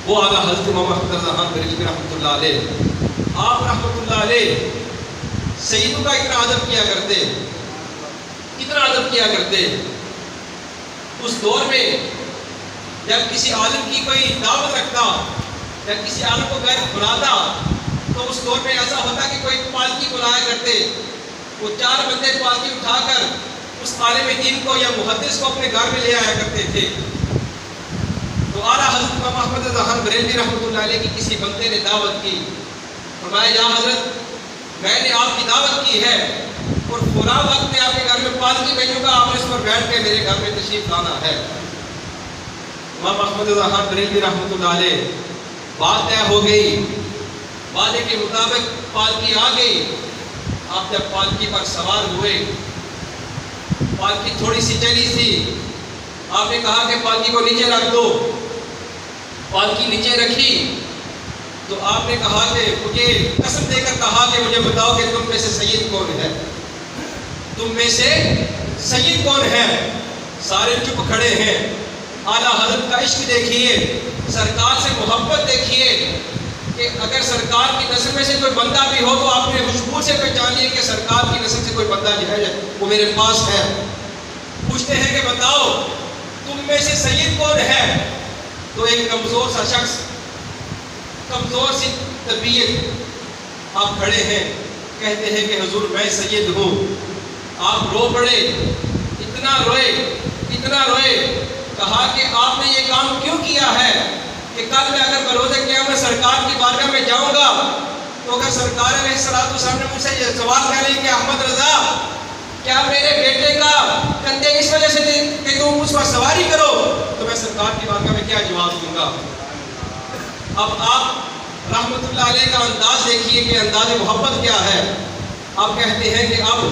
وہ اعلیٰ حضرت محمد رضا خان بریلوی رحمۃ اللہ علیہ، آپ رحمۃ اللہ علیہ سیدوں کا اتنا ادب کیا کرتے، اتنا ادب کیا کرتے۔ اس دور میں جب کسی عالم کی کوئی دعوت رکھتا یا کسی عالم کو گھر بلاتا تو اس دور میں ایسا ہوتا کہ کوئی پالکی بلایا کرتے، وہ 4 بندے پالکی اٹھا کر اس عالم دین کو یا محدث کو اپنے گھر میں لے آیا کرتے تھے۔ تو اعلیٰ حضرت امام احمد رضا خان بریلوی رحمۃ اللہ علیہ کی کسی بندے نے دعوت کی، فرمایا یا حضرت میں نے آپ کی دعوت کی ہے اور فلاں وقت میں آپ کے گھر میں پالکی بھیجوں گا، آپ نے اس پر بیٹھ کے میرے گھر میں تشریف لانا ہے۔ امام احمد رضا خان بریلوی رحمۃ اللہ علیہ بات طے ہو گئی، وعدے کے مطابق پالکی آ گئی۔ آپ جب پالکی پر سوار ہوئے، پالکی تھوڑی سی چلی تھی، آپ نے کہا کہ پالکی کو نیچے رکھ دو۔ پالکی نیچے رکھی تو آپ نے کہا کہ مجھے قسم دے کر کہا کہ مجھے بتاؤ کہ تم میں سے سید کون ہے، تم میں سے سید کون ہے؟ سارے چپ کھڑے ہیں۔ اعلیٰ حضرت کا عشق دیکھیے، سرکار سے محبت دیکھیے کہ اگر سرکار کی نسل میں سے کوئی بندہ بھی ہو تو آپ نے خوشبو سے پہچان لیے کہ سرکار کی نسل سے کوئی بندہ جو ہے وہ میرے پاس ہے۔ پوچھتے ہیں کہ بتاؤ تم میں سے سید کون ہے؟ تو ایک کمزور سا شخص، کمزور سی طبیعت، آپ کھڑے ہیں، کہتے ہیں کہ حضور میں سید ہوں۔ آپ رو پڑے، اتنا روئے، اتنا روئے، کہا کہ آپ نے یہ کام کیوں کیا ہے کہ کل میں اگر بروز قیامت سرکار کی بارگاہ میں جاؤں گا تو اگر سرکار علیہ الصلوۃ والسلام نے مجھ سے یہ سوال کرے کہ احمد رضا کیا میرے بیٹے کا کندھے اس وجہ سے کہ تم اس پر سواری کرو، تو میں سرکار کی بارگاہ میں کیا جواب دوں گا؟ اب آپ رحمت اللہ علیہ کا انداز دیکھیے کہ انداز محبت کیا ہے۔ آپ کہتے ہیں کہ اب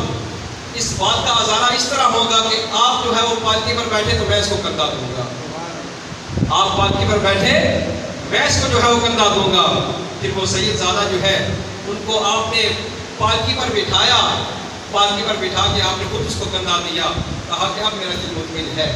اس بات کا ازارہ اس طرح ہوگا کہ آپ جو ہے وہ پالکی پر بیٹھے تو میں اس کو کندھا دوں گا، آپ پالکی پر بیٹھے میں اس کو جو ہے وہ کندھا دوں گا۔ پھر وہ سید زادہ جو ہے ان کو آپ نے پالکی پر بٹھایا، پالکی پر بٹھا کے آپ نے خود اس کو کندھا دیا، کہا کہ اب میرا دل مطمئن ہے۔